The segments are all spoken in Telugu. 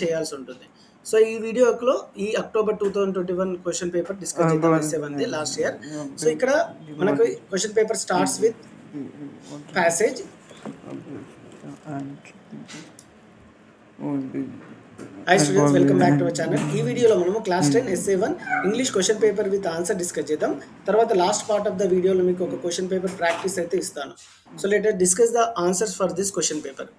చేయాల్సి ఉంటుంది. సో ఈ వీడియోలో ఈ అక్టోబర్ 2021 క్వశ్చన్ పేపర్ డిస్కస్ చేద్దాం. ఎస్ఏ1ది లాస్ట్ ఇయర్. సో ఇక్కడ మనకు question paper starts with passage. Hi students, welcome back to our channel. ఈ వీడియోలో మనము class 10 SA one English question paper with answer discuss చేద్దాం. తర్వాత లాస్ట్ పార్ట్ ఆఫ్ ద వీడియోలో మీకు ఒక క్వశ్చన్ పేపర్ ప్రాక్టీస్ అయితే ఇస్తాను. So let us discuss the answers for this question paper.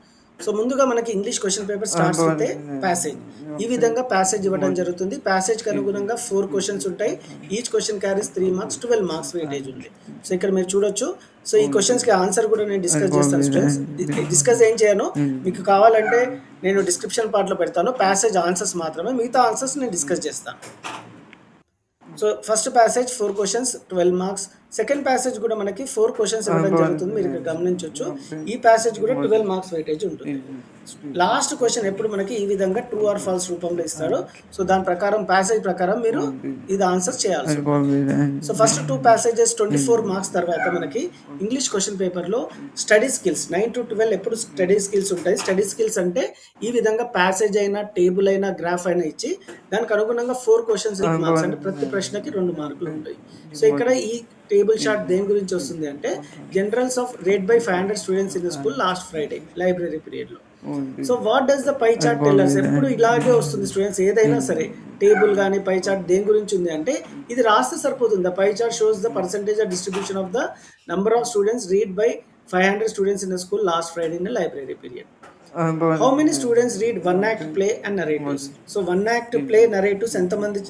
So ముందుగా మనకి English question paper starts with passage. ఈ విధంగా ప్యాసేజ్ ఇవ్వడం జరుగుతుంది. ప్యాసేజ్కి అనుగుణంగా 4 క్వశ్చన్స్ ఉంటాయి. Each question carries 3 marks, 12 marks weightage ఉంది. సో ఇక్కడ మీరు చూడొచ్చు. సో ఈ క్వశ్చన్స్కి ఆన్సర్ కూడా నేను డిస్కస్ చేస్తాను స్టూడెంట్స్. డిస్కస్ ఏం చేయను, మీకు కావాలంటే నేను డిస్క్రిప్షన్ పార్ట్లో పెడతాను. ప్యాసేజ్ ఆన్సర్స్ మాత్రమే, మిగతా ఆన్సర్స్ నేను డిస్కస్ చేస్తాను. So first passage 4 questions, 12 marks. Second passage కూడా మనకి 4 క్వశ్చన్స్ ఇవ్వడం జరుగుతుంది. మీరు ఇక్కడ గమనించవచ్చు. ఈ ప్యాసేజ్ కూడా 12 మార్క్స్ వెయిటేజ్ ఉంటుంది. లాస్ట్ క్వశ్చన్ ఎప్పుడు మనకి ఈ విధంగా ట్రూ ఆర్ ఫాల్స్ రూపంలో ఇస్తాడు. సో దాని ప్రకారం ప్యాసేజ్ ప్రకారం మీరు ఇది ఆన్సర్ చేయాల్సి ఉంటుంది. సో ఫస్ట్ 2 ప్యాసేజెస్ 24 మార్క్స్ తర్వాత మనకి ఇంగ్లీష్ క్వశ్చన్ పేపర్లో స్టడీ స్కిల్స్ 9 to 12 ఎప్పుడు స్టడీ స్కిల్స్ ఉంటాయి. స్టడీ స్కిల్స్ అంటే ఈ విధంగా ప్యాసేజ్ అయినా, టేబుల్ అయినా, గ్రాఫ్ అయినా ఇచ్చి దానికి అనుగుణంగా 4 క్వశ్చన్స్ మార్క్స్, అంటే ప్రతి ప్రశ్నకి 2 మార్కులు ఉంటాయి. సో ఇక్కడ ఈ టేబుల్ చార్ట్ దేని గురించి వస్తుంది అంటే journals of rate by 500 students in the school last Friday library period లో. So what does the pie chart tell us? ఎప్పుడు ఇలాగే వస్తుంది స్టూడెంట్స్, ఏదైనా సరే టేబుల్ కానీ పై చార్ట్ దేని గురించి ఉంది అంటే ఇది రాస్తే సరిపోతుంది. The pie chart shows the percentage of distribution of the number of students read by 500 students in the school last Friday in library period. How many students read 1 act play and narratives? So 1 act play narratives ఎంతమంది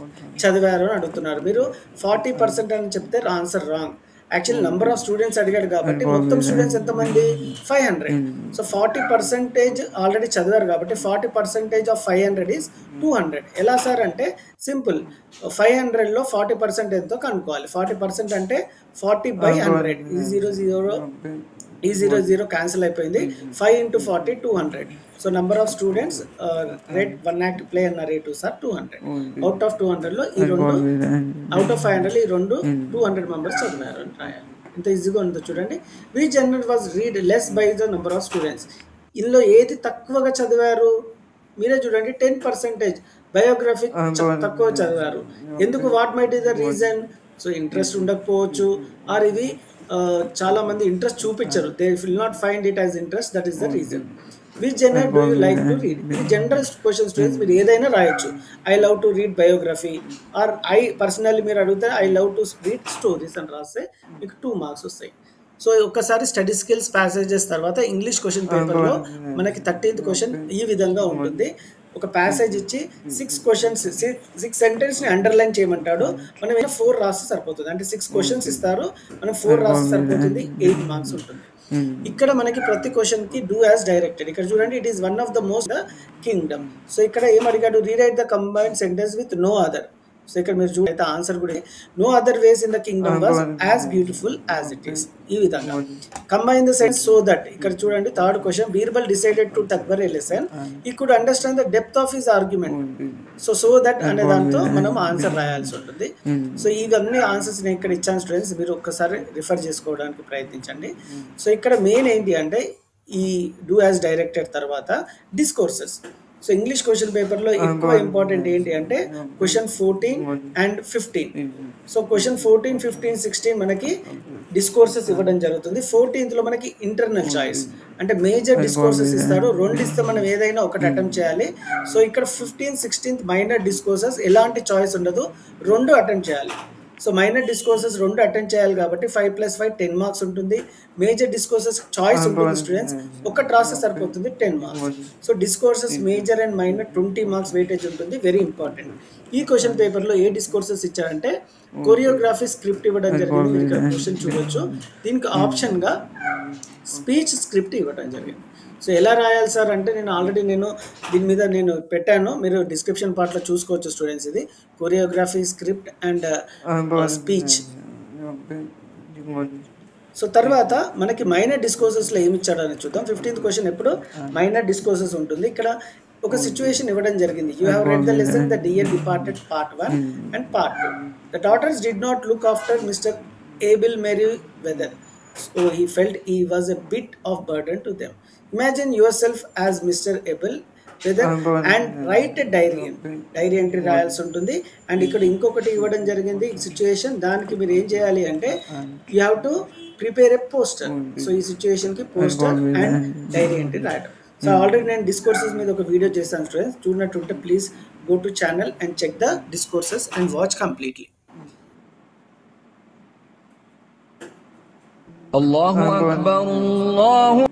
చదివారు అని అడుగుతున్నారు. మీరు 40% అని చెప్తే answer wrong. Actually number of students అడిగాడు కాబట్టి మొత్తం స్టూడెంట్స్ ఎంతమంది 500. సో 40% ఆల్రెడీ చదివారు కాబట్టి 40% ఆఫ్ 500 ఈజ్ 200. ఎలా సార్ అంటే సింపుల్, 500లో 40% ఎంతో కనుక్కోవాలి. 40% అంటే 40/100. ఈ 0 క్యాన్సిల్ అయిపోయింది. 5 into 40 200. So number of students read 1 act play and narratives are 200. Out of 200లో ఈ రెండు, అవుట్ ఆఫ్ 500లో ఈ రెండు 200 మెంబర్స్ చదివారు అని రాయాలి. ఇంత ఈజీగా ఉందో చూడండి. We journal was read less by the number of students. ఇందులో ఏది తక్కువగా చదివారు మీరే చూడండి. 10% బయోగ్రఫీ తక్కువ చదివారు. ఎందుకు? What might is the reason? So interest ఉండకపోవచ్చు, ఆర్ ఇది చాలా మంది ఇంట్రెస్ట్ చూపించరు. They will not find it as interest, that is the reason. Which general do you like to read? ఇది జనరల్ క్వశ్చన్ స్టూడెంట్స్, మీరు ఏదైనా రాయొచ్చు. I love to read biography, or I personally మీరు అడిగితే I love to read stories అని రాస్తే మీకు 2 మార్క్స్ వస్తాయి. సో ఒక్కసారి స్టడీ స్కిల్స్ ప్యాసేజెస్ తర్వాత ఇంగ్లీష్ క్వశ్చన్ పేపర్లో మనకి 13th క్వశ్చన్ ఈ విధంగా ఉంటుంది. ఒక ప్యాసేజ్ ఇచ్చి 6 సెంటెన్స్ని అండర్లైన్ చేయమంటాడు. మనం 4 రాస్తే సరిపోతుంది. అంటే 6 క్వశ్చన్స్ ఇస్తారు, మనం 4 రాస్తే సరిపోతుంది. 8 మార్క్స్ ఉంటుంది. ఇక్కడ మనకి ప్రతి క్వశ్చన్ కి డూ యాజ్ డైరెక్టెడ్. ఇక్కడ చూడండి, it is one of the most the kingdom. So ఇక్కడ ఏం అడిగాడు? Rewrite the combined sentence with no other. So ఇక్కడ మీరు చూడైతే ఆన్సర్ కూడా no other ways in the kingdom was as beautiful as it is. ఈ విధంగా combine the sense so that. ఇక్కడ చూడండి third question, Birbal decided to తక్బర్ a lesson he could understand the depth of his argument. So that అనే దాంతో మనం ఆన్సర్ రాయాల్సి ఉంటుంది. సో ఇవన్నీ ఆన్సర్స్ నేను ఇక్కడ ఇచ్చాను స్టూడెంట్స్, మీరు ఒక్కసారి రిఫర్ చేసుకోవడానికి ప్రయత్నించండి. సో ఇక్కడ మెయిన్ ఏంటి అంటే ఈ డూ యాజ్ డైరెక్టెడ్ తర్వాత డిస్కోర్సెస్. సో ఇంగ్లీష్ క్వశ్చన్ పేపర్లో ఎక్కువ ఇంపార్టెంట్ ఏంటి అంటే క్వశ్చన్ 14 and 15. సో క్వశ్చన్ 14, 15, 16 మనకి డిస్కోర్సెస్ ఇవ్వడం జరుగుతుంది. 14th మనకి ఇంటర్నల్ చాయిస్ అంటే మేజర్ డిస్కోర్సెస్ ఇస్తాడు. 2 ఇస్తే మనం ఏదైనా ఒకటి అటెంప్ట్ చేయాలి. సో ఇక్కడ 15, 16 మైనర్ డిస్కోర్సెస్ ఎలాంటి చాయిస్ ఉండదు, 2 అటెంప్ట్ చేయాలి. సో మైనర్ డిస్కోర్సెస్ 2 అటెంప్ట్ చేయాలి కాబట్టి 5 + 5 10 మార్క్స్ ఉంటుంది. మేజర్ డిస్కోర్సెస్ చాయిస్ ఉంటుంది స్టూడెంట్స్, ఒకటి రాస్తే సరిపోతుంది 10 marks. So discourses major and minor 20 marks weightage ఉంటుంది. Very important. ఈ క్వశ్చన్ పేపర్లో ఏ డిస్కోర్సెస్ ఇచ్చారంటే కొరియోగ్రఫీ స్క్రిప్ట్ ఇవ్వడం జరిగింది. మీరు ఇక్కడ క్వశ్చన్ చూడొచ్చు. దీనికి ఆప్షన్గా స్పీచ్ స్క్రిప్ట్ ఇవ్వడం జరిగింది. సో ఎలా రాయాలి సార్ అంటే నేను దీని మీద పెట్టాను, మీరు డిస్క్రిప్షన్ పార్ట్లో చూసుకోవచ్చు స్టూడెంట్స్. ఇది choreography, script and speech. So తర్వాత మనకి మైనర్ డిస్కోర్సెస్లో ఏమి ఇచ్చాడో అని చూద్దాం. 15th క్వశ్చన్ ఎప్పుడు మైనర్ డిస్కోర్సెస్ ఉంటుంది. ఇక్కడ ఒక సిచ్యువేషన్ ఇవ్వడం జరిగింది. You have read the lesson the dear departed part 1 and part 2. The daughters did not look after Mr Abel Merryweather, so he felt he was a bit of burden to them. Imagine yourself as Mr. Abel Weather and write diary entry రాయాల్సి ఉంటుంది. అండ్ ఇక్కడ ఇంకొకటి ఇవ్వడం జరిగింది సిచ్యుయేషన్, దానికి మీరు ఏం చేయాలి అంటే you have to prepare a poster. So ఈ సిచ్యుయేషన్కి పోస్టర్ అండ్ డైరీ ఎంట్రీ రాయడం. సో ఆల్రెడీ నేను డిస్కోర్సెస్ మీద ఒక వీడియో చేశాను స్టూడెంట్స్, చూడనట్టుంటే please go to channel and check the discourses and watch completely. Allahu Akbar, Allahu